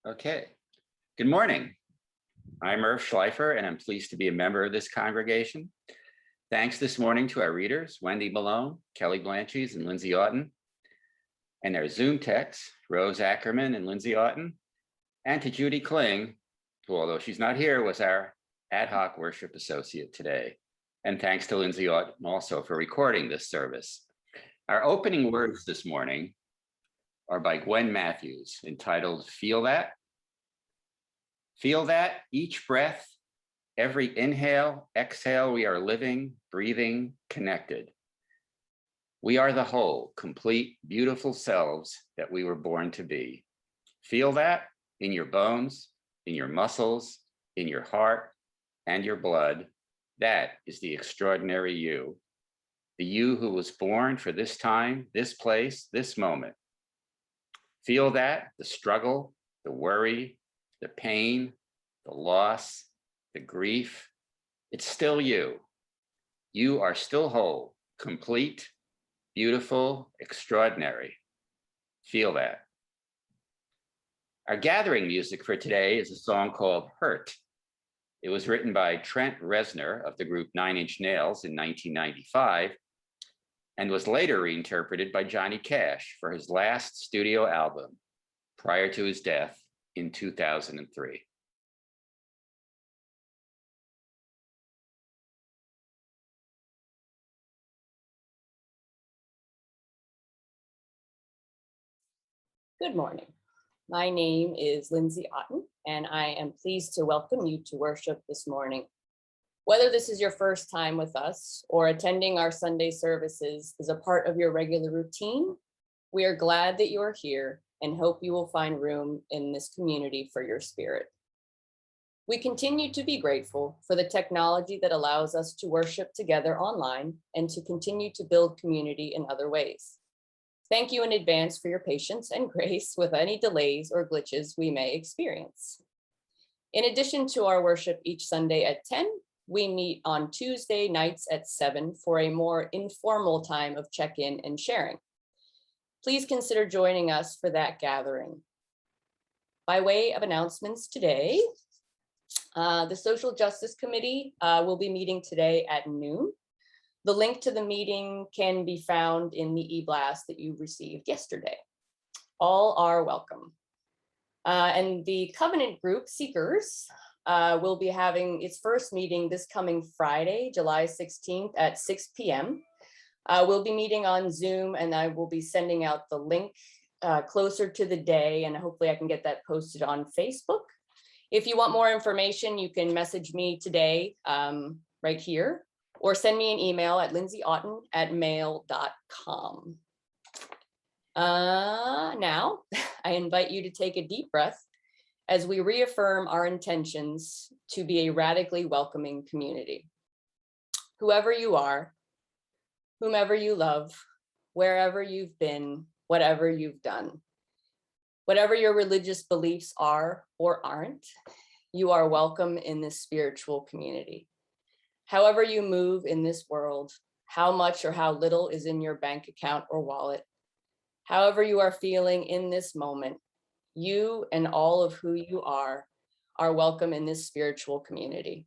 Okay, good morning. I'm Irv Schleifer, and I'm pleased to be a member of this congregation. Thanks this morning to our readers, Wendy Malone, Kelly Blanches, and Lindsay Otten, and our Zoom techs, Rose Ackerman and Lindsay Otten, and to Judy Kling, who, although she's not here, was our ad hoc worship associate today. And thanks to Lindsay Otten also for recording this service. Our opening words this morning are by Gwen Matthews, entitled Feel That? Feel that each breath, every inhale, exhale, we are living, breathing, connected. We are the whole, complete, beautiful selves that we were born to be. Feel that in your bones, in your muscles, in your heart, and your blood. That is the extraordinary you. The you who was born for this time, this place, this moment. Feel that, the struggle, the worry, the pain, the loss, the grief, it's still you. You are still whole, complete, beautiful, extraordinary. Feel that. Our gathering music for today is a song called Hurt. It was written by Trent Reznor of the group 9 Inch Nails in 1995 and was later reinterpreted by Johnny Cash for his last studio album prior to his death in 2003. Good morning. My name is Lindsay Otten, and I am pleased to welcome you to worship this morning. Whether this is your first time with us or attending our Sunday services is a part of your regular routine, we are glad that you are here and hope you will find room in this community for your spirit. We continue to be grateful for the technology that allows us to worship together online and to continue to build community in other ways. Thank you in advance for your patience and grace with any delays or glitches we may experience. In addition to our worship each Sunday at 10, we meet on Tuesday nights at 7 for a more informal time of check-in and sharing. Please consider joining us for that gathering. By way of announcements today, the Social Justice Committee will be meeting today at noon. The link to the meeting can be found in the e-blast that you received yesterday. All are welcome. And the Covenant Group Seekers will be having its first meeting this coming Friday, July 16th at 6 p.m. We'll be meeting on Zoom, and I will be sending out the link closer to the day, and hopefully I can get that posted on Facebook. If you want more information, you can message me today right here, or send me an email at lindsay.otten@mail.com. Now, I invite you to take a deep breath as we reaffirm our intentions to be a radically welcoming community. Whoever you are, whomever you love, wherever you've been, whatever you've done, whatever your religious beliefs are or aren't, you are welcome in this spiritual community. However you move in this world, how much or how little is in your bank account or wallet, however you are feeling in this moment, you and all of who you are welcome in this spiritual community.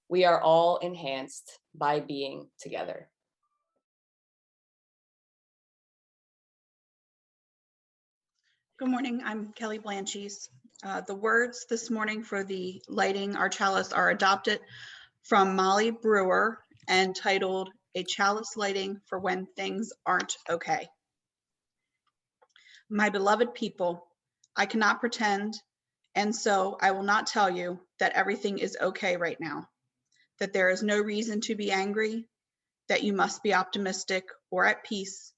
We are all enhanced by being together. Good morning, I'm Kelly Blanches. The words this morning for the lighting our chalice are adopted from Molly Brewer and titled A Chalice Lighting for When Things Aren't Okay. My beloved people, I cannot pretend, and so I will not tell you that everything is okay right now, that there is no reason to be angry, that you must be optimistic or at peace.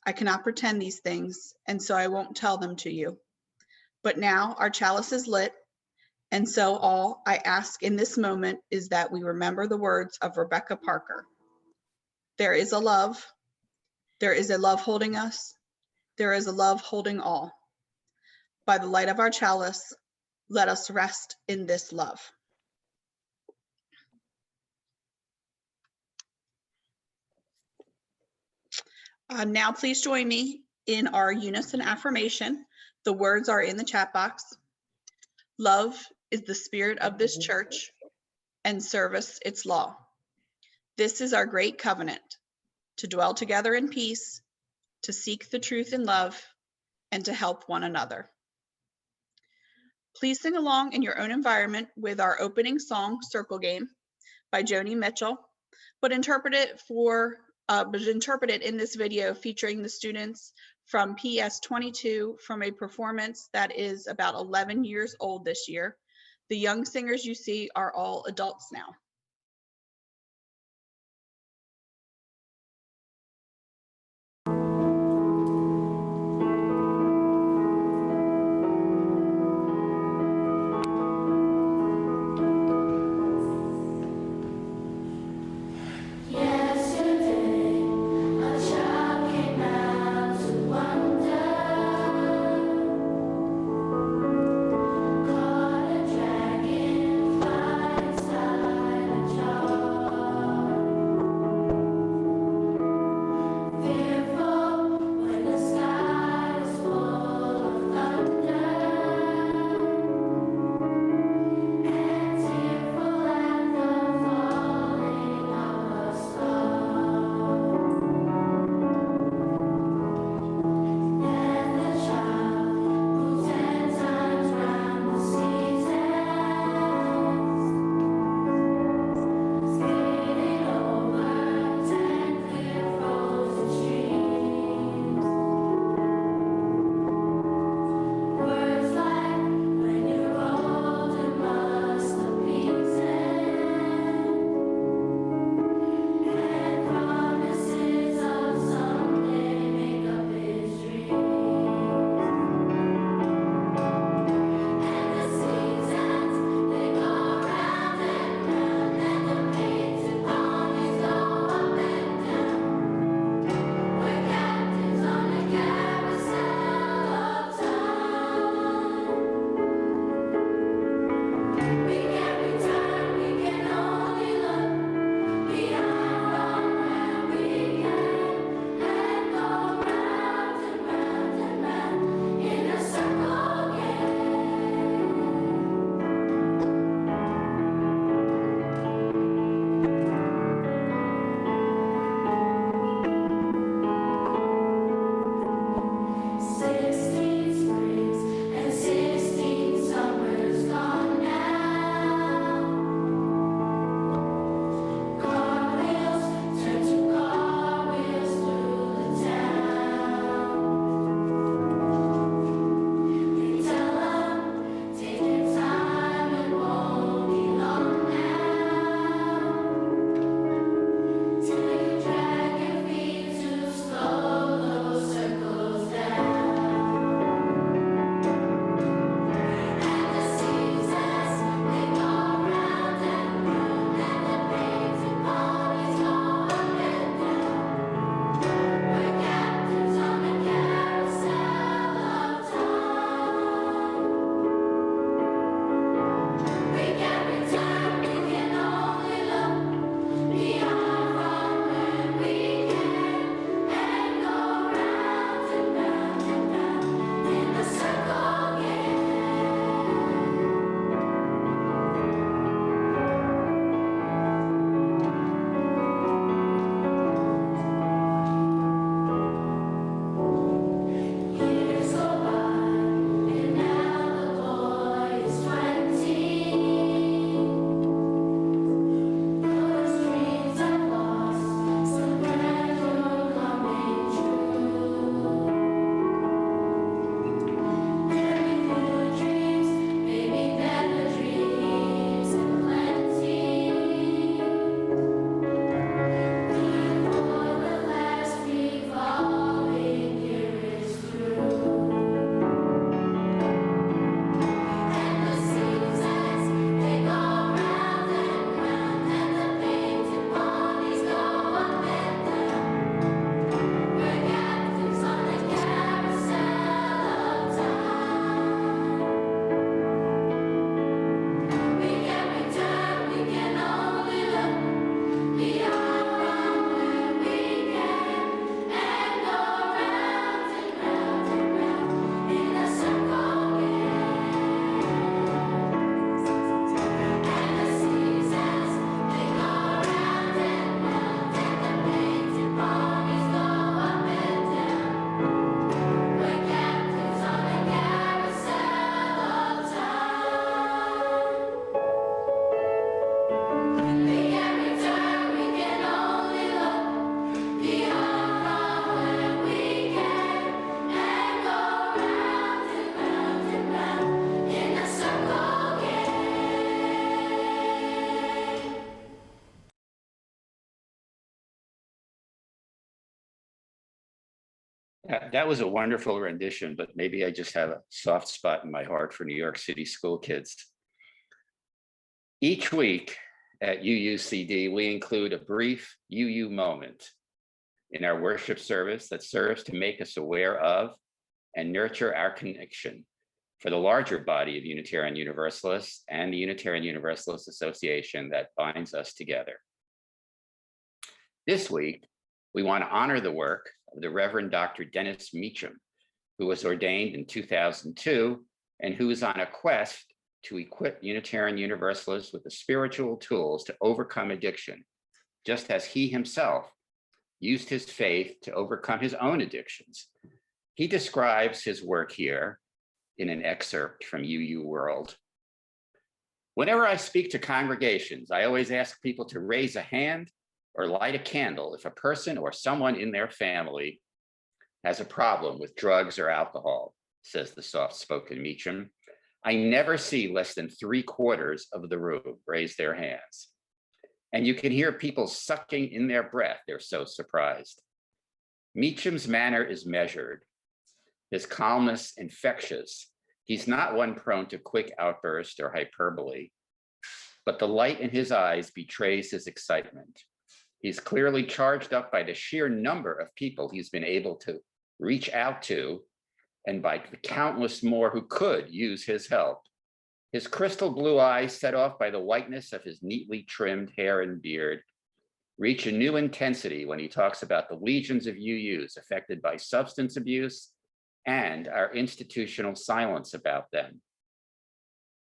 I cannot pretend these things, and so I won't tell them to you. But now our chalice is lit, and so all I ask in this moment is that we remember the words of Rebecca Parker. There is a love. There is a love holding us. There is a love holding all. By the light of our chalice, let us rest in this love. Now please join me in our unison affirmation. The words are in the chat box. Love is the spirit of this church, and service its law. This is our great covenant, to dwell together in peace, to seek the truth in love, and to help one another. Please sing along in your own environment with our opening song, Circle Game, by Joni Mitchell, but interpret it in this video featuring the students from PS 22 from a performance that is about 11 years old this year. The young singers you see are all adults now. Caught a dragonfly inside That was a wonderful rendition, but maybe I just have a soft spot in my heart for New York City school kids. Each week at UUCD, we include a brief UU moment in our worship service that serves to make us aware of and nurture our connection for the larger body of Unitarian Universalists and the Unitarian Universalist Association that binds us together. This week, we want to honor the work of the Reverend Dr. Dennis Meacham, who was ordained in 2002 and who is on a quest to equip Unitarian Universalists with the spiritual tools to overcome addiction, just as he himself used his faith to overcome his own addictions. He describes his work here in an excerpt from UU World. Whenever I speak to congregations, I always ask people to raise a hand or light a candle if a person or someone in their family has a problem with drugs or alcohol, says the soft-spoken Meacham. I never see less than 3/4 of the room raise their hands. And you can hear people sucking in their breath. They're so surprised. Meacham's manner is measured, his calmness infectious. He's not one prone to quick outburst or hyperbole, but the light in his eyes betrays his excitement. He's clearly charged up by the sheer number of people he's been able to reach out to and by the countless more who could use his help. His crystal blue eyes, set off by the whiteness of his neatly trimmed hair and beard, reach a new intensity when he talks about the legions of UUs affected by substance abuse and our institutional silence about them.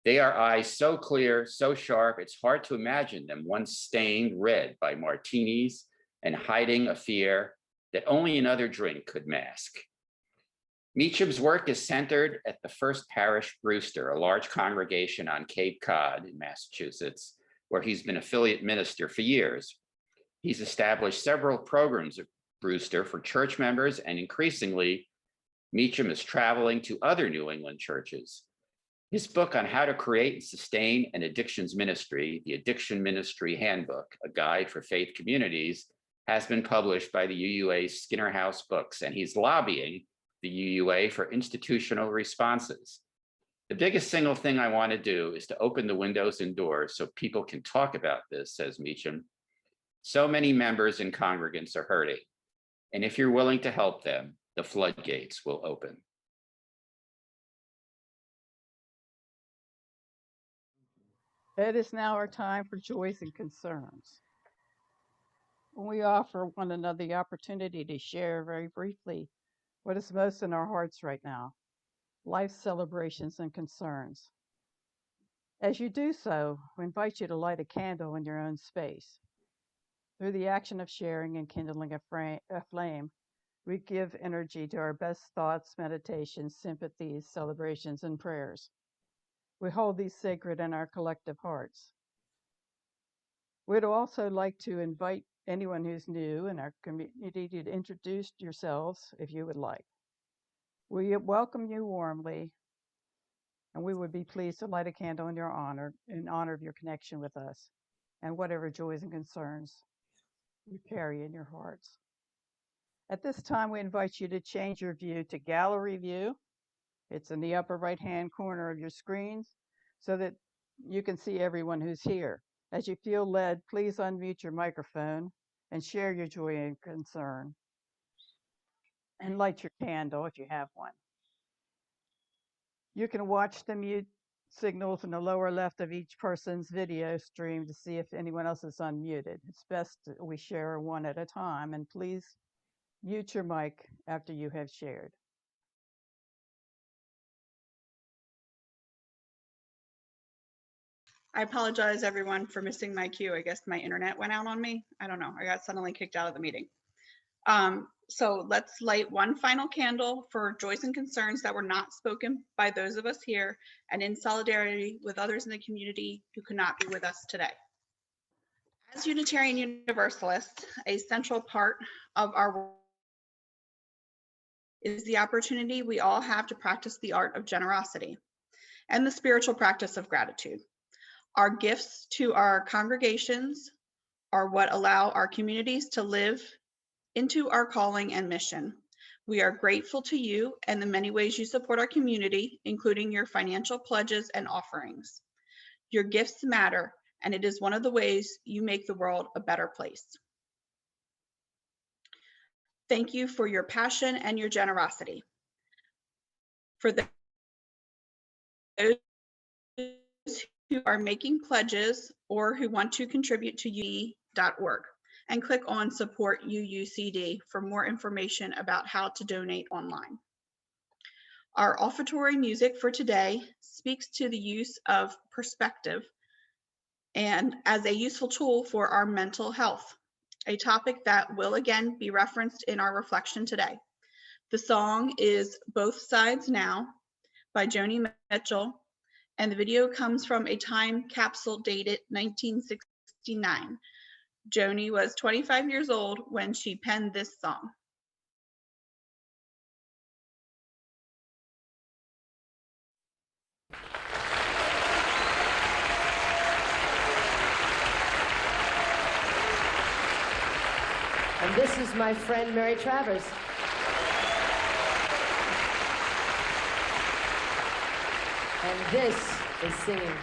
They are eyes so clear, so sharp, it's hard to imagine them once stained red by martinis and hiding a fear that only another drink could mask. Meacham's work is centered at the First Parish Brewster, a large congregation on Cape Cod in Massachusetts, where he's been affiliate minister for years. He's established several programs at Brewster for church members, and increasingly, Meacham is traveling to other New England churches. His book on how to create and sustain an addictions ministry, the Addiction Ministry Handbook, a guide for faith communities, has been published by the UUA Skinner House Books, and he's lobbying the UUA for institutional responses. The biggest single thing I want to do is to open the windows and doors so people can talk about this, says Meacham. So many members and congregants are hurting, and if you're willing to help them, the floodgates will open. It is now our time for joys and concerns. We offer one another the opportunity to share very briefly what is most in our hearts right now, life's celebrations and concerns. As you do so, we invite you to light a candle in your own space. Through the action of sharing and kindling a flame, we give energy to our best thoughts, meditations, sympathies, celebrations, and prayers. We hold these sacred in our collective hearts. We'd also like to invite anyone who's new in our community to introduce yourselves if you would like. We welcome you warmly, and we would be pleased to light a candle in honor of your connection with us and whatever joys and concerns you carry in your hearts. At this time, we invite you to change your view to gallery view. It's in the upper right-hand corner of your screens so that you can see everyone who's here. As you feel led, please unmute your microphone and share your joy and concern. And light your candle if you have one. You can watch the mute signals in the lower left of each person's video stream to see if anyone else is unmuted. It's best that we share one at a time, and please mute your mic after you have shared. I apologize, everyone, for missing my cue. I guess my internet went out on me. I don't know. I got suddenly kicked out of the meeting. So let's light one final candle for joys and concerns that were not spoken by those of us here and in solidarity with others in the community who could not be with us today. As Unitarian Universalists, a central part of our work is the opportunity we all have to practice the art of generosity and the spiritual practice of gratitude. Our gifts to our congregations are what allow our communities to live into our calling and mission. We are grateful to you and the many ways you support our community, including your financial pledges and offerings. Your gifts matter, and it is one of the ways you make the world a better place. Thank you for your passion and your generosity. For those who are making pledges or who want to contribute to UUCD.org, and click on Support UUCD for more information about how to donate online. Our offertory music for today speaks to the use of perspective and as a useful tool for our mental health, a topic that will again be referenced in our reflection today. The song is Both Sides Now by Joni Mitchell, and the video comes from a time capsule dated 1969. Joni was 25 years old when she penned this song. And this is my friend, Mary Travers. And this is singing.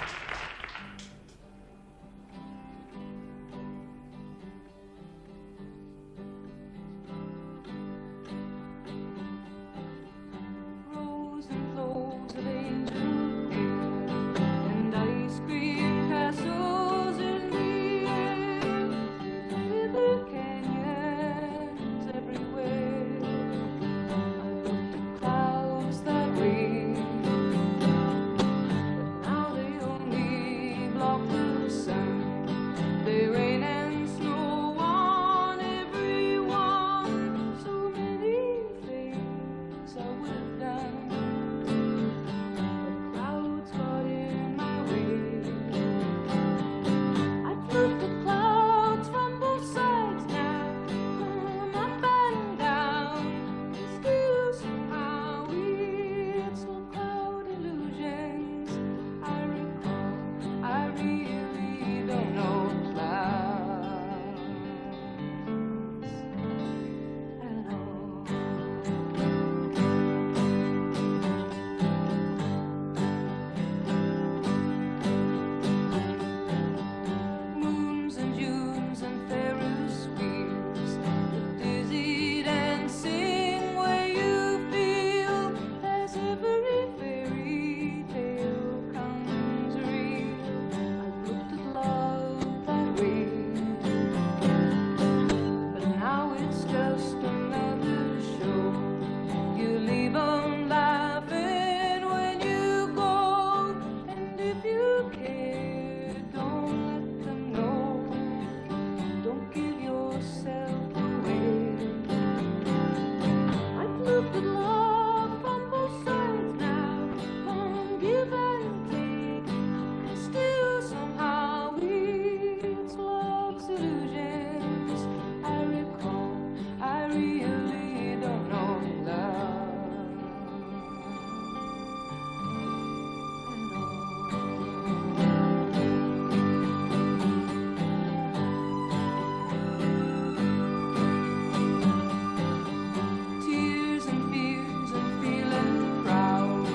Rows and flows of angel hair and ice cream castles in the air, river canyons everywhere. I looked at clouds that way, but now they only block the sun. They rain and snow on everyone. So many things I would have done, but clouds got in my way. I've looked at clouds from both sides now, up and down, and still somehow it's all cloud illusions. I recall, I really don't know clouds at all. Moons and Junes and Ferris wheels, the dizzy dancing way you feel as every fairy tale comes real. I've looked at love that way, but now it's just another show. You leave 'em laughing when you go, and if you care, don't let them know. Don't give yourself away. I've looked at love from both sides now, on give and take, and still somehow it's love's illusions. I recall, I really don't know love tears and fears and feeling proud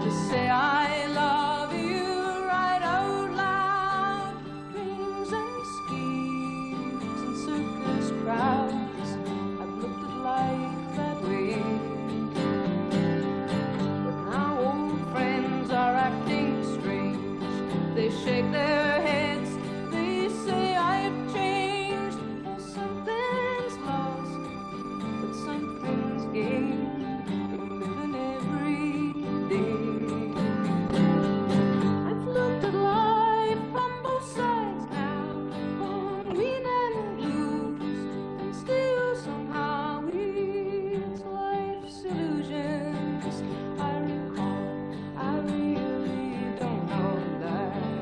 to say I love you right out loud. Dreams and schemes and circus crowds, I've looked at life that way, but now old friends are acting strange. They shake their heads, they say I've changed. Well, something's lost, but something's gained from living every day. I've looked at life from both sides now, on green and blues, and still somehow it's life's illusions. I recall, I really don't know life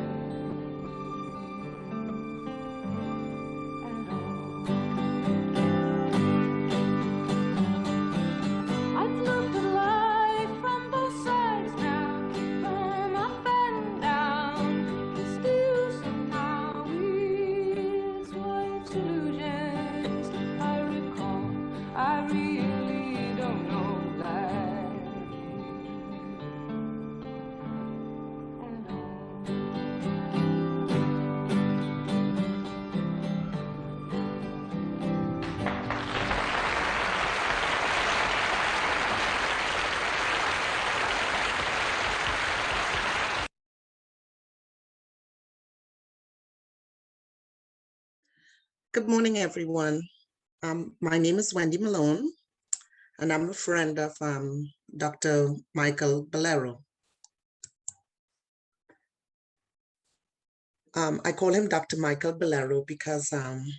Good morning, everyone. My name is Wendy Malone, and I'm a friend of Dr. Michael Bolero. I call him Dr. Michael Bolero because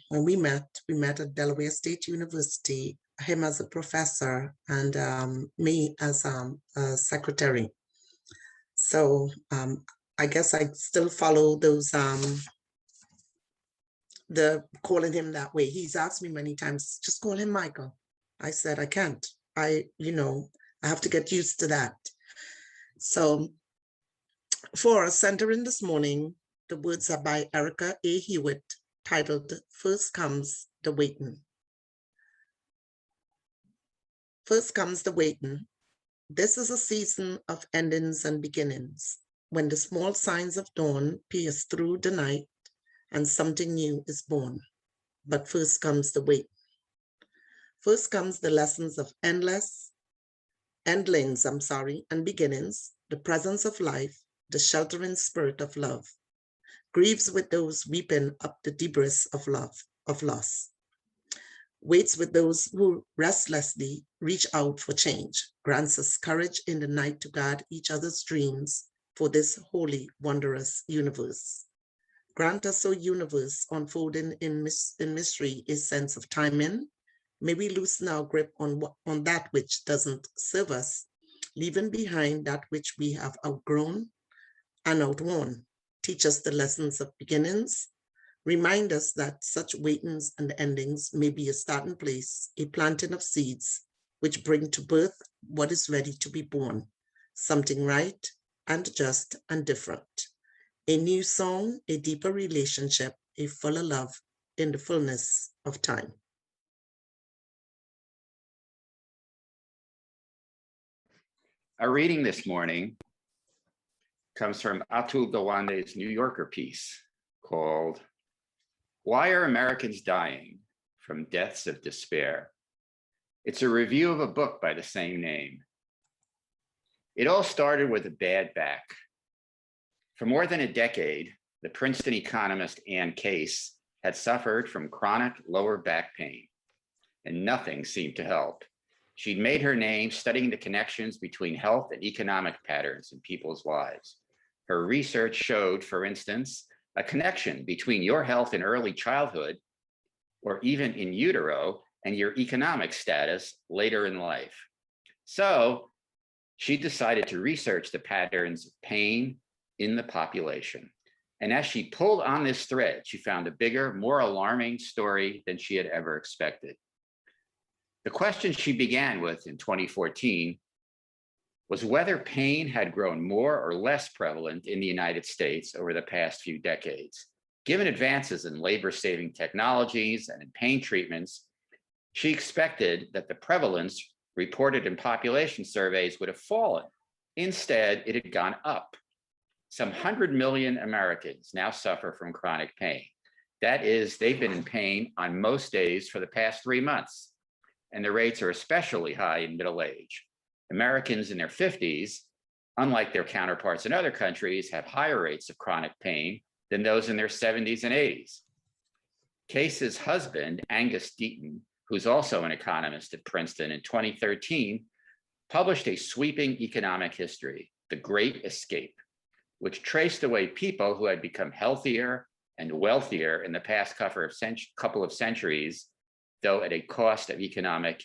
when we met at Delaware State University, him as a professor and me as a secretary. So I guess I still follow those, the calling him that way. He's asked me many times, just call him Michael. I said, I can't. I have to get used to that. So for our centering this morning, the words are by Erica A. Hewitt, titled First Comes the Waiting. First comes the waiting. This is a season of endings and beginnings, when the small signs of dawn pierce through the night and something new is born. But first comes the wait. First comes the lessons of endlings, and beginnings, the presence of life, the sheltering spirit of love, grieves with those weeping up the debris of loss, waits with those who restlessly reach out for change, grants us courage in the night to guard each other's dreams for this holy, wondrous universe. Grant us, O universe, unfolding in mystery a sense of timing. May we loosen our grip on that which doesn't serve us, leaving behind that which we have outgrown and outworn. Teach us the lessons of beginnings. Remind us that such waitings and endings may be a starting place, a planting of seeds, which bring to birth what is ready to be born, something right and just and different. A new song, a deeper relationship, a fuller love in the fullness of time. Our reading this morning comes from Atul Gawande's New Yorker piece called Why Are Americans Dying from Deaths of Despair? It's a review of a book by the same name. It all started with a bad back. For more than a decade, the Princeton economist Ann Case had suffered from chronic lower back pain, and nothing seemed to help. She'd made her name studying the connections between health and economic patterns in people's lives. Her research showed, for instance, a connection between your health in early childhood, or even in utero, and your economic status later in life. So she decided to research the patterns of pain in the population. And as she pulled on this thread, she found a bigger, more alarming story than she had ever expected. The question she began with in 2014 was whether pain had grown more or less prevalent in the United States over the past few decades. Given advances in labor-saving technologies and in pain treatments, she expected that the prevalence reported in population surveys would have fallen. Instead, it had gone up. Some 100 million Americans now suffer from chronic pain. That is, they've been in pain on most days for the past 3 months. And the rates are especially high in middle age. Americans in their 50s, unlike their counterparts in other countries, have higher rates of chronic pain than those in their 70s and 80s. Case's husband, Angus Deaton, who's also an economist at Princeton, in 2013, published a sweeping economic history, The Great Escape, which traced away people who had become healthier and wealthier in the past couple of centuries, though at a cost of economic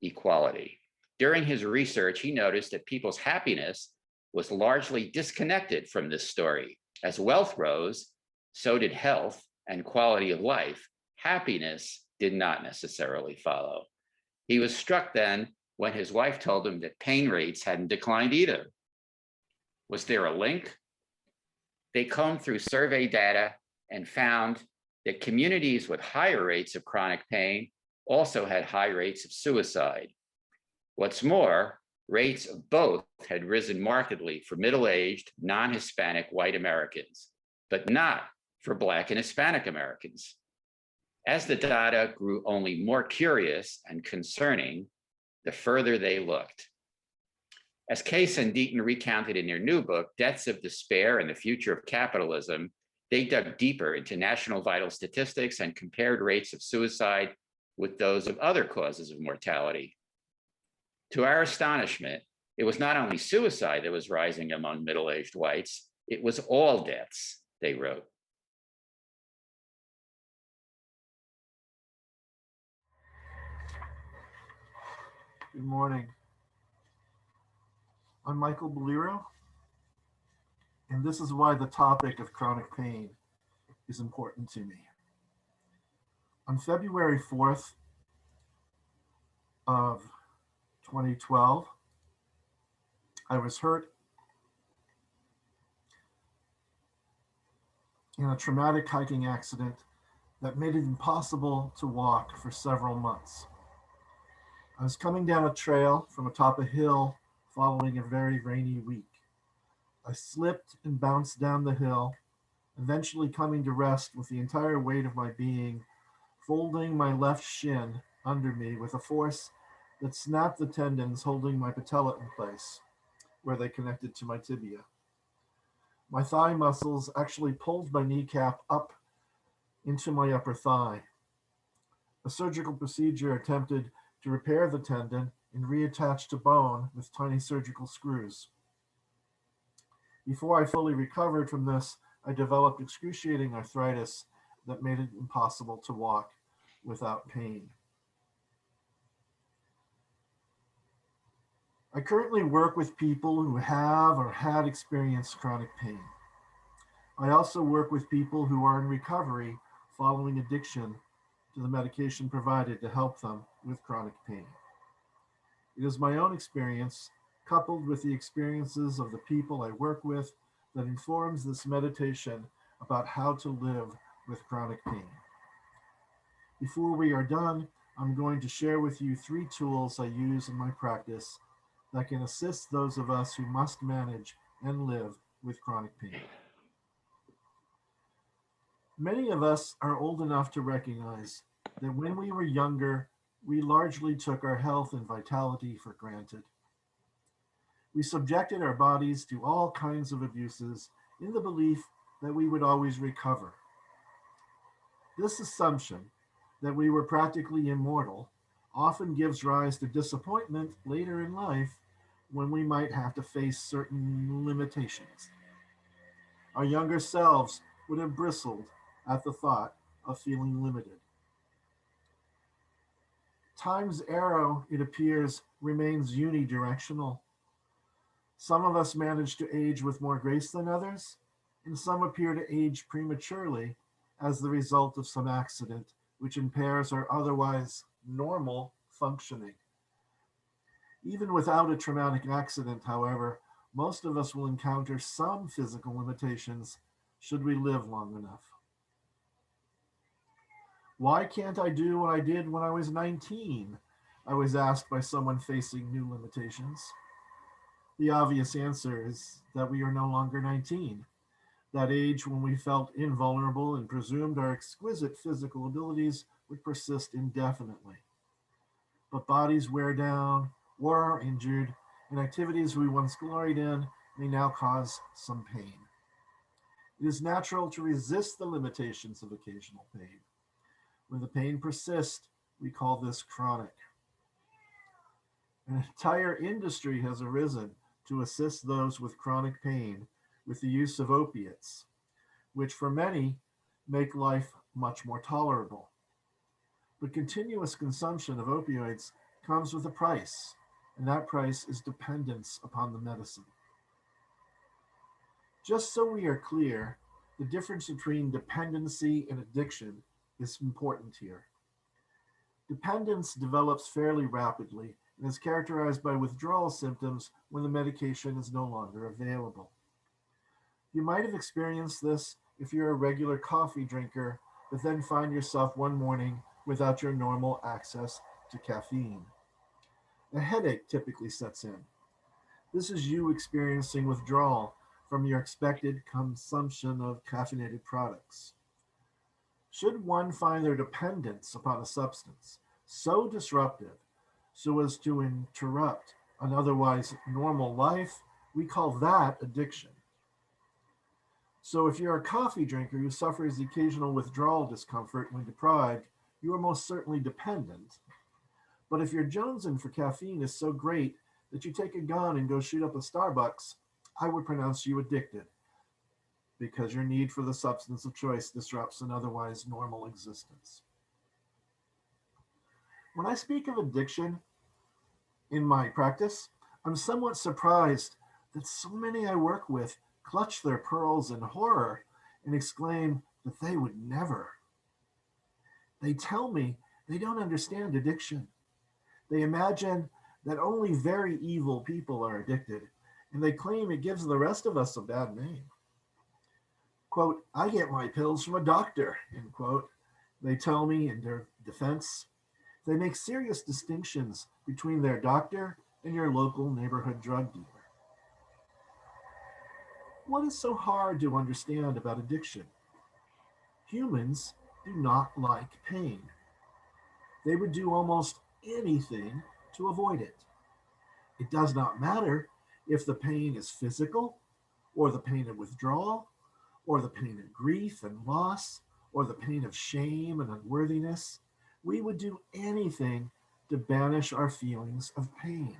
equality. During his research, he noticed that people's happiness was largely disconnected from this story. As wealth rose, so did health and quality of life. Happiness did not necessarily follow. He was struck then when his wife told him that pain rates hadn't declined either. Was there a link? They combed through survey data and found that communities with higher rates of chronic pain also had high rates of suicide. What's more, rates of both had risen markedly for middle-aged, non-Hispanic white Americans, but not for Black and Hispanic Americans. As the data grew only more curious and concerning, the further they looked. As Case and Deaton recounted in their new book, Deaths of Despair and the Future of Capitalism, They dug deeper into national vital statistics and compared rates of suicide with those of other causes of mortality. To our astonishment, it was not only suicide that was rising among middle-aged whites, it was all deaths, they wrote. Good morning. I'm Michael Bolero, and this is why the topic of chronic pain is important to me. On February 4th of 2012, I was hurt in a traumatic hiking accident that made it impossible to walk for several months. I was coming down a trail from atop a hill following a very rainy week. I slipped and bounced down the hill, eventually coming to rest with the entire weight of my being folding my left shin under me with a force that snapped the tendons holding my patella in place, where they connected to my tibia. My thigh muscles actually pulled my kneecap up into my upper thigh. A surgical procedure attempted to repair the tendon and reattach to bone with tiny surgical screws. Before I fully recovered from this, I developed excruciating arthritis that made it impossible to walk without pain. I currently work with people who have or had experienced chronic pain. I also work with people who are in recovery following addiction to the medication provided to help them with chronic pain. It is my own experience, coupled with the experiences of the people I work with, that informs this meditation about how to live with chronic pain. Before we are done, I'm going to share with you 3 tools I use in my practice that can assist those of us who must manage and live with chronic pain. Many of us are old enough to recognize that when we were younger, we largely took our health and vitality for granted. We subjected our bodies to all kinds of abuses in the belief that we would always recover. This assumption that we were practically immortal often gives rise to disappointment later in life when we might have to face certain limitations. Our younger selves would have bristled at the thought of feeling limited. Time's arrow, it appears, remains unidirectional. Some of us manage to age with more grace than others, and some appear to age prematurely as the result of some accident which impairs our otherwise normal functioning. Even without a traumatic accident, however, most of us will encounter some physical limitations should we live long enough. Why can't I do what I did when I was 19? I was asked by someone facing new limitations. The obvious answer is that we are no longer 19. That age when we felt invulnerable and presumed our exquisite physical abilities would persist indefinitely. But bodies wear down or are injured, and activities we once gloried in may now cause some pain. It is natural to resist the limitations of occasional pain. When the pain persists, we call this chronic. An entire industry has arisen to assist those with chronic pain with the use of opiates, which for many make life much more tolerable. But continuous consumption of opioids comes with a price, and that price is dependence upon the medicine. Just so we are clear, the difference between dependency and addiction is important here. Dependence develops fairly rapidly and is characterized by withdrawal symptoms when the medication is no longer available. You might have experienced this if you're a regular coffee drinker, but then find yourself one morning without your normal access to caffeine. A headache typically sets in. This is you experiencing withdrawal from your expected consumption of caffeinated products. Should one find their dependence upon a substance so disruptive so as to interrupt an otherwise normal life, we call that addiction. So if you're a coffee drinker who suffers occasional withdrawal discomfort when deprived, you are most certainly dependent. But if your jonesing for caffeine is so great that you take a gun and go shoot up a Starbucks, I would pronounce you addicted, because your need for the substance of choice disrupts an otherwise normal existence. When I speak of addiction in my practice, I'm somewhat surprised that so many I work with clutch their pearls in horror and exclaim that they would never. They tell me they don't understand addiction. They imagine that only very evil people are addicted, and they claim it gives the rest of us a bad name. Quote, I get my pills from a doctor, end quote. They tell me in their defense. They make serious distinctions between their doctor and your local neighborhood drug dealer. What is so hard to understand about addiction? Humans do not like pain. They would do almost anything to avoid it. It does not matter if the pain is physical, or the pain of withdrawal, or the pain of grief and loss, or the pain of shame and unworthiness. We would do anything to banish our feelings of pain.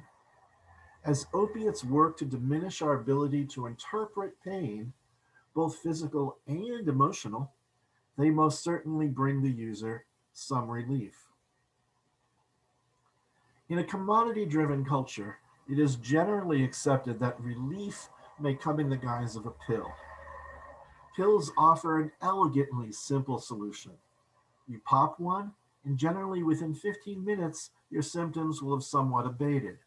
As opiates work to diminish our ability to interpret pain, both physical and emotional, they most certainly bring the user some relief. In a commodity-driven culture, it is generally accepted that relief may come in the guise of a pill. Pills offer an elegantly simple solution. You pop one, and generally within 15 minutes, your symptoms will have somewhat abated.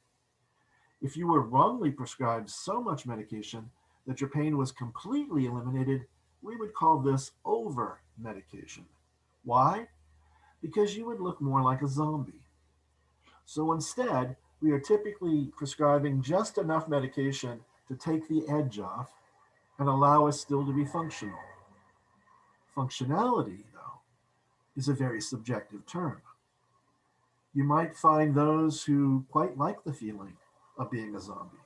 If you were wrongly prescribed so much medication that your pain was completely eliminated, we would call this over-medication. Why? Because you would look more like a zombie. So instead, we are typically prescribing just enough medication to take the edge off and allow us still to be functional. Functionality, though, is a very subjective term. You might find those who quite like the feeling of being a zombie.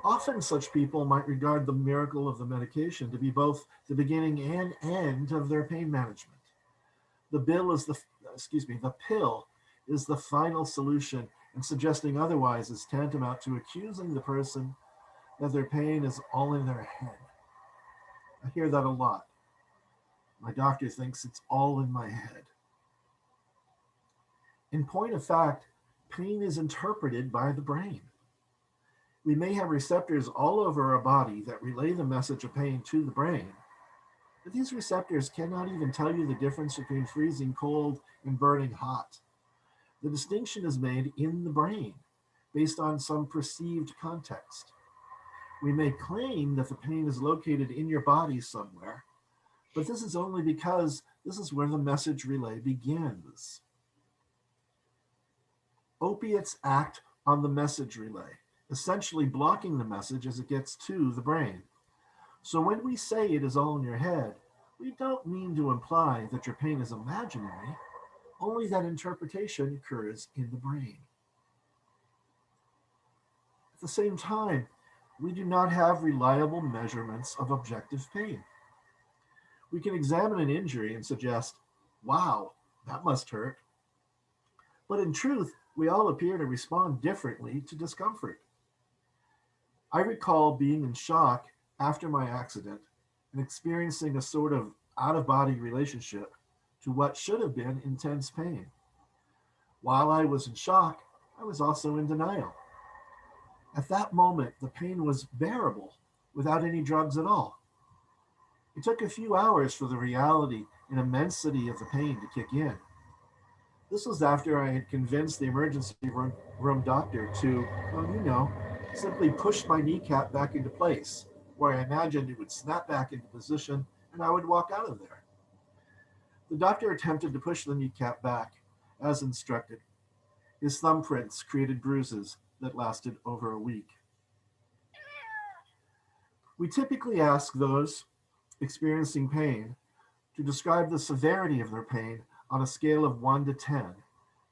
Often such people might regard the miracle of the medication to be both the beginning and end of their pain management. The pill is the final solution, and suggesting otherwise is tantamount to accusing the person that their pain is all in their head. I hear that a lot. My doctor thinks it's all in my head. In point of fact, pain is interpreted by the brain. We may have receptors all over our body that relay the message of pain to the brain, but these receptors cannot even tell you the difference between freezing cold and burning hot. The distinction is made in the brain based on some perceived context. We may claim that the pain is located in your body somewhere, but this is only because this is where the message relay begins. Opiates act on the message relay, essentially blocking the message as it gets to the brain. So when we say it is all in your head, we don't mean to imply that your pain is imaginary, only that interpretation occurs in the brain. At the same time, we do not have reliable measurements of objective pain. We can examine an injury and suggest, wow, that must hurt. But in truth, we all appear to respond differently to discomfort. I recall being in shock after my accident and experiencing a sort of out-of-body relationship to what should have been intense pain. While I was in shock, I was also in denial. At that moment, the pain was bearable without any drugs at all. It took a few hours for the reality and immensity of the pain to kick in. This was after I had convinced the emergency room doctor to, simply push my kneecap back into place, where I imagined it would snap back into position and I would walk out of there. The doctor attempted to push the kneecap back, as instructed. His thumbprints created bruises that lasted over a week. We typically ask those experiencing pain to describe the severity of their pain on a scale of 1 to 10,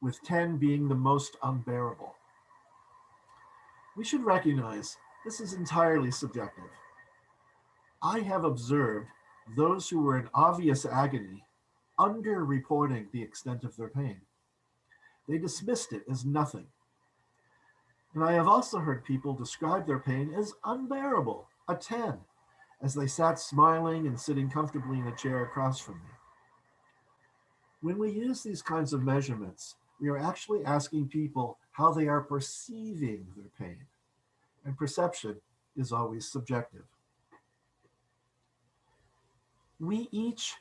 with 10 being the most unbearable. We should recognize this is entirely subjective. I have observed those who were in obvious agony underreporting the extent of their pain. They dismissed it as nothing. And I have also heard people describe their pain as unbearable, a 10, as they sat smiling and sitting comfortably in a chair across from me. When we use these kinds of measurements, we are actually asking people how they are perceiving their pain. And perception is always subjective. We each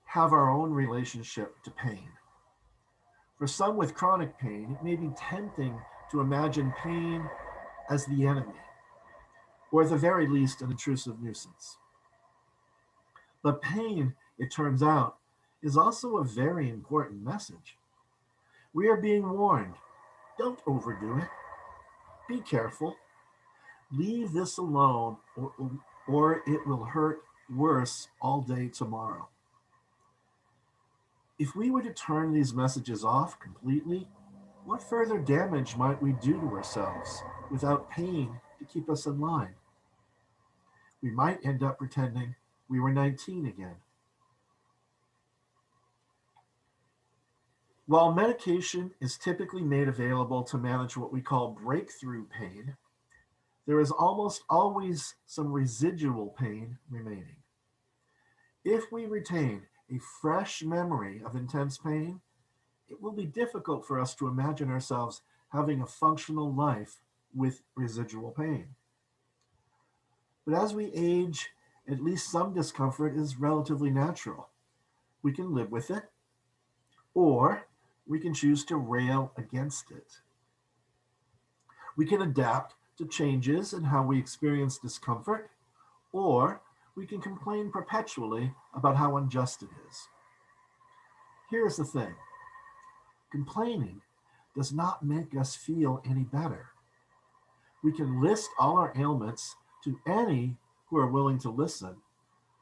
have our own relationship to pain. For some with chronic pain, it may be tempting to imagine pain as the enemy, or at the very least, an intrusive nuisance. But pain, it turns out, is also a very important message. We are being warned, don't overdo it. Be careful. Leave this alone, or it will hurt worse all day tomorrow. If we were to turn these messages off completely, what further damage might we do to ourselves without pain to keep us in line? We might end up pretending we were 19 again. While medication is typically made available to manage what we call breakthrough pain, there is almost always some residual pain remaining. If we retain a fresh memory of intense pain, it will be difficult for us to imagine ourselves having a functional life with residual pain. But as we age, at least some discomfort is relatively natural. We can live with it, or we can choose to rail against it. We can adapt to changes in how we experience discomfort, or we can complain perpetually about how unjust it is. Here's the thing. Complaining does not make us feel any better. We can list all our ailments to any who are willing to listen,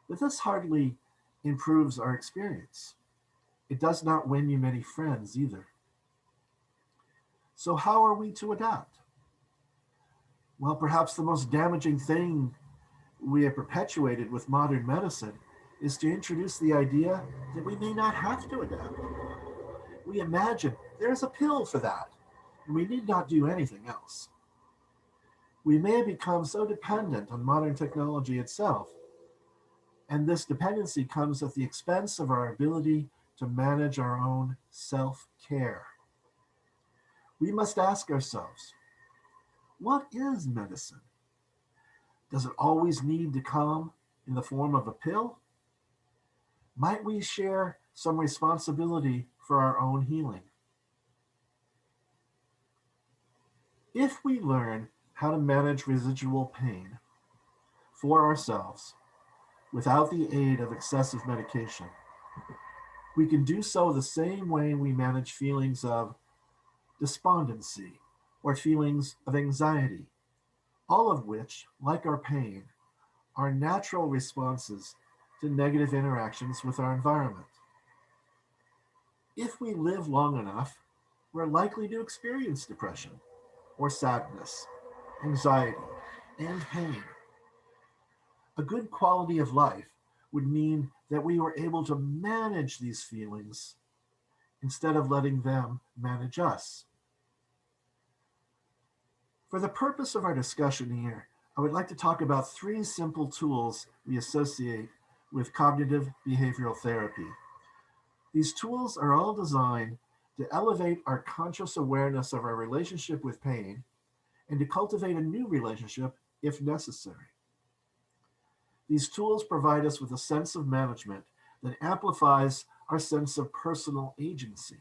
but this hardly improves our experience. It does not win you many friends either. So how are we to adapt? Well, perhaps the most damaging thing we have perpetuated with modern medicine is to introduce the idea that we may not have to adapt. We imagine there's a pill for that, and we need not do anything else. We may become so dependent on modern technology itself, and this dependency comes at the expense of our ability to manage our own self-care. We must ask ourselves, what is medicine? Does it always need to come in the form of a pill? Might we share some responsibility for our own healing? If we learn how to manage residual pain for ourselves without the aid of excessive medication, we can do so the same way we manage feelings of despondency or feelings of anxiety, all of which, like our pain, are natural responses to negative interactions with our environment. If we live long enough, we're likely to experience depression or sadness, anxiety, and pain. A good quality of life would mean that we were able to manage these feelings instead of letting them manage us. For the purpose of our discussion here, I would like to talk about 3 simple tools we associate with cognitive behavioral therapy. These tools are all designed to elevate our conscious awareness of our relationship with pain and to cultivate a new relationship if necessary. These tools provide us with a sense of management that amplifies our sense of personal agency.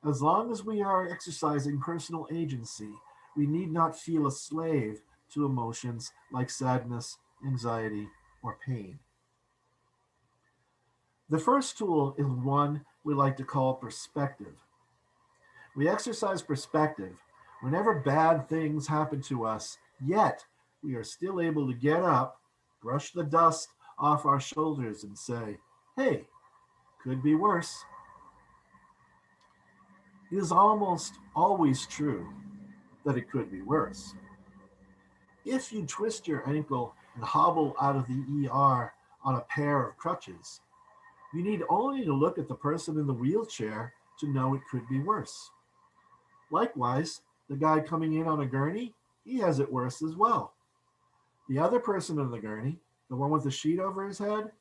As long as we are exercising personal agency, we need not feel a slave to emotions like sadness, anxiety, or pain. The first tool is one we like to call perspective. We exercise perspective whenever bad things happen to us, yet we are still able to get up, brush the dust off our shoulders, and say, hey, could be worse. It is almost always true that it could be worse. If you twist your ankle and hobble out of the ER on a pair of crutches, you need only to look at the person in the wheelchair to know it could be worse. Likewise, the guy coming in on a gurney, he has it worse as well. The other person in the gurney, the one with the sheet over his head,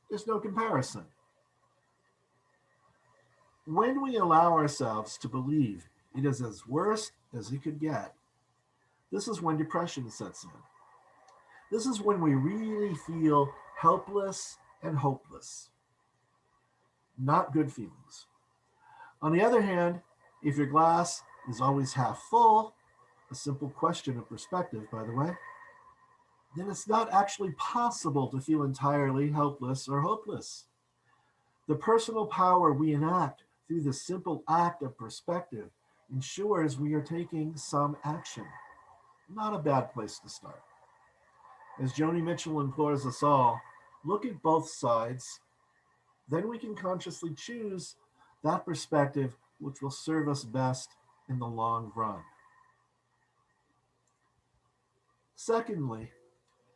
there's no comparison. When we allow ourselves to believe it is as worse as it could get, this is when depression sets in. This is when we really feel helpless and hopeless. Not good feelings. On the other hand, if your glass is always half full, a simple question of perspective, by the way, then it's not actually possible to feel entirely helpless or hopeless. The personal power we enact through the simple act of perspective ensures we are taking some action. Not a bad place to start. As Joni Mitchell implores us all, look at both sides, then we can consciously choose that perspective which will serve us best in the long run. Secondly,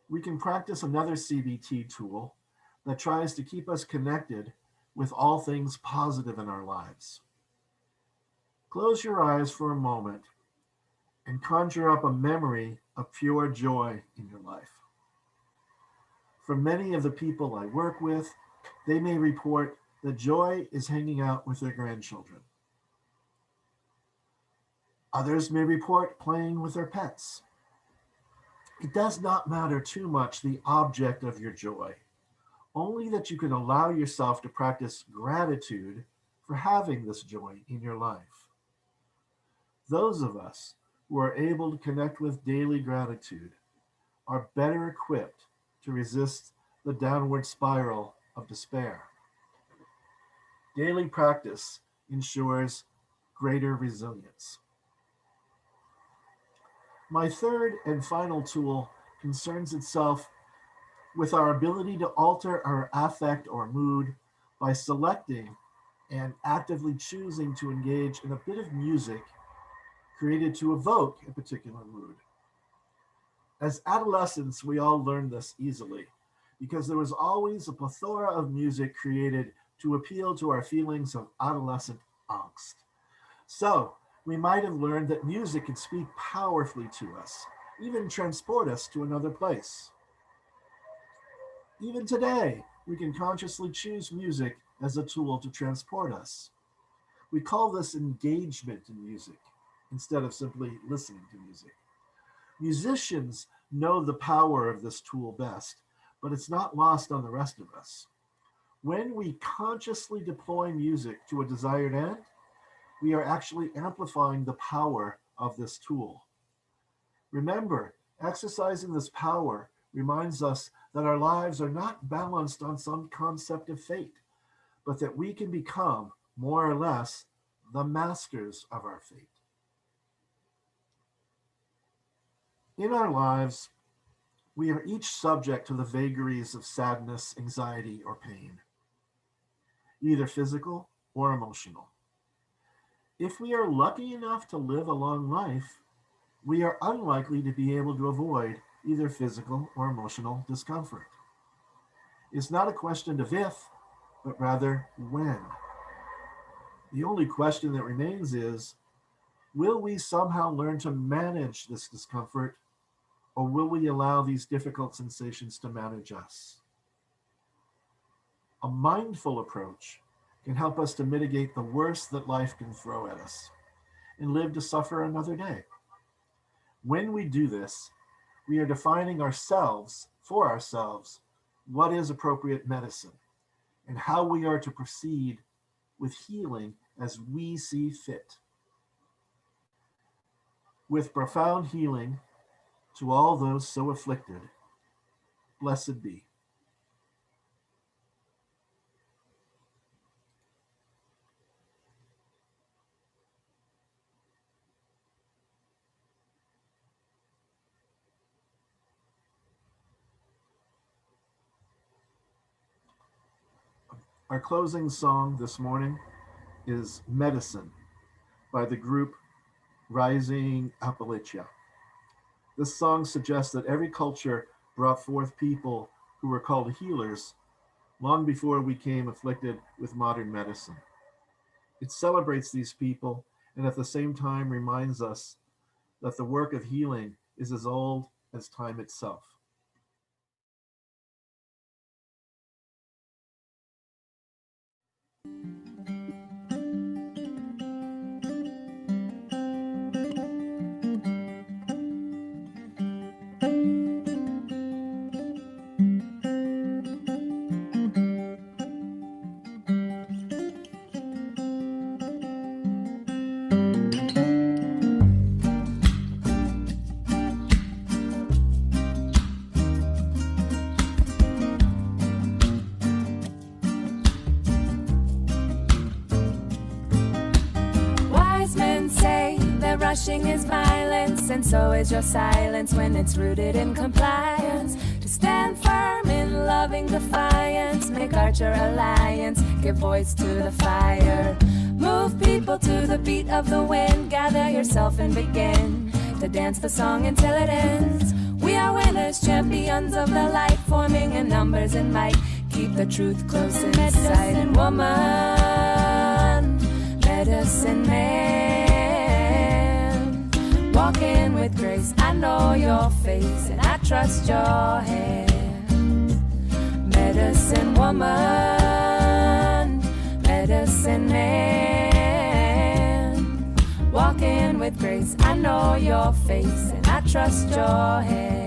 we can practice another CBT tool that tries to keep us connected with all things positive in our lives. Close your eyes for a moment and conjure up a memory of pure joy in your life. For many of the people I work with, they may report that joy is hanging out with their grandchildren. Others may report playing with their pets. It does not matter too much the object of your joy, only that you can allow yourself to practice gratitude for having this joy in your life. Those of us who are able to connect with daily gratitude are better equipped to resist the downward spiral of despair. Daily practice ensures greater resilience. My third and final tool concerns itself with our ability to alter our affect or mood by selecting and actively choosing to engage in a bit of music created to evoke a particular mood. As adolescents, we all learned this easily because there was always a plethora of music created to appeal to our feelings of adolescent angst. So we might have learned that music can speak powerfully to us, even transport us to another place. Even today, we can consciously choose music as a tool to transport us. We call this engagement in music instead of simply listening to music. Musicians know the power of this tool best, but it's not lost on the rest of us. When we consciously deploy music to a desired end, we are actually amplifying the power of this tool. Remember, exercising this power reminds us that our lives are not balanced on some concept of fate, but that we can become, more or less, the masters of our fate. In our lives, we are each subject to the vagaries of sadness, anxiety, or pain, either physical or emotional. If we are lucky enough to live a long life, we are unlikely to be able to avoid either physical or emotional discomfort. It's not a question of if, but rather when. The only question that remains is, will we somehow learn to manage this discomfort, or will we allow these difficult sensations to manage us? A mindful approach can help us to mitigate the worst that life can throw at us and live to suffer another day. When we do this, we are defining ourselves, for ourselves, what is appropriate medicine and how we are to proceed with healing as we see fit. With profound healing to all those so afflicted, blessed be. Our closing song this morning is Medicine by the group Rising Appalachia. This song suggests that every culture brought forth people who were called healers long before we came afflicted with modern medicine. It celebrates these people and at the same time reminds us that the work of healing is as old as time itself. Wise men say that rushing is violence, and so is your silence when it's rooted in compliance. To stand firm in loving defiance, make Archer alliance, give voice to the fire. Move people to the beat of the wind, gather yourself and begin to dance the song until it ends. We are winners, champions of the light, forming in numbers and might. Keep the truth close in sight. And woman, medicine man, walking with grace. I know your face and I trust your hand. Medicine woman, medicine man, walking with grace. I know your face and I trust your hands.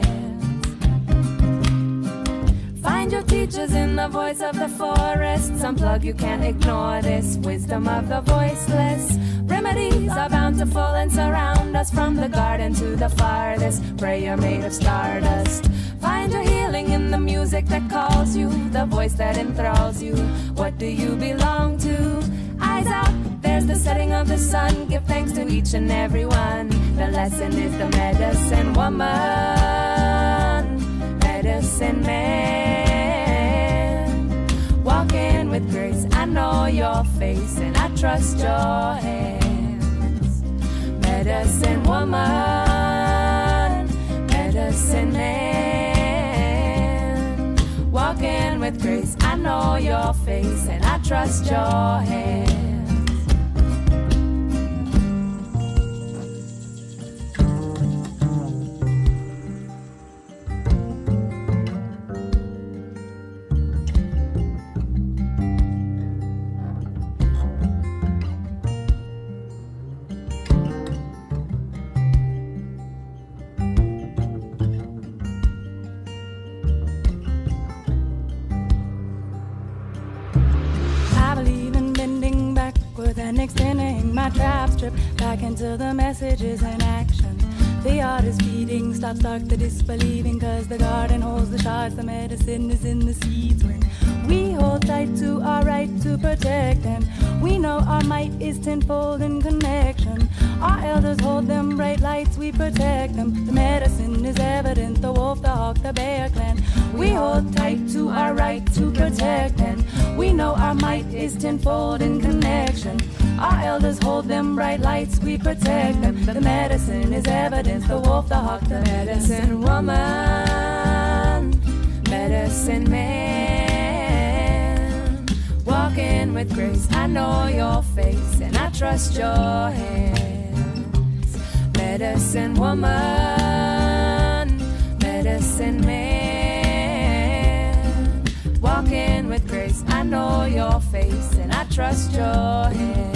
Find your teachers in the voice of the forest. Unplug, you can't ignore this wisdom of the voiceless. Remedies are bountiful and surround us from the garden to the farthest. Prayer made of stardust. Find your healing in the music that calls you, the voice that enthralls you. What do you belong to? Eyes out, there's the setting of the sun. Give thanks to each and every one. The lesson is the medicine woman, medicine man, walking with grace. I know your face and I trust your hands. Medicine woman, medicine man, walking with grace. I know your face and I trust your hands. I believe in bending backwards and extending my trap strip back into the messages in action. The art is feeding, stop the disbelieving, cause the garden holds the shards, the medicine is in the seeds. When we hold tight to our right to protect them, we know our might is tenfold in connection. Our elders hold them bright lights, we protect them. The medicine is evident, the wolf, the hawk, the bear clan. We hold tight to our right to protect them. We know our might is tenfold in connection. Our elders hold them bright lights, we protect them. The medicine is evidence, the wolf, the hawk, the medicine woman, medicine man, walking with grace. I know your face and I trust your hands. Medicine woman, medicine man, walking with grace. I know your face and I trust your hands.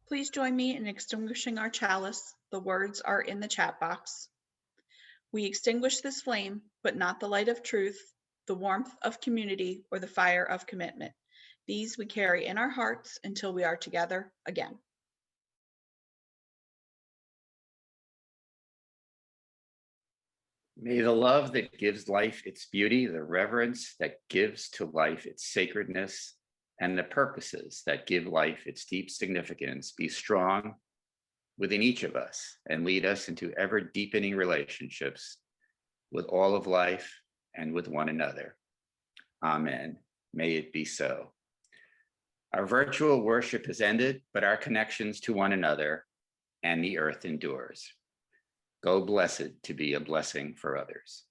Please join me in extinguishing our chalice. The words are in the chat box. We extinguish this flame, but not the light of truth, the warmth of community, or the fire of commitment. These we carry in our hearts until we are together again. May the love that gives life its beauty, the reverence that gives to life its sacredness, and the purposes that give life its deep significance be strong within each of us and lead us into ever deepening relationships with all of life and with one another. Amen. May it be so. Our virtual worship has ended, but our connections to one another and the earth endures. Go blessed to be a blessing for others.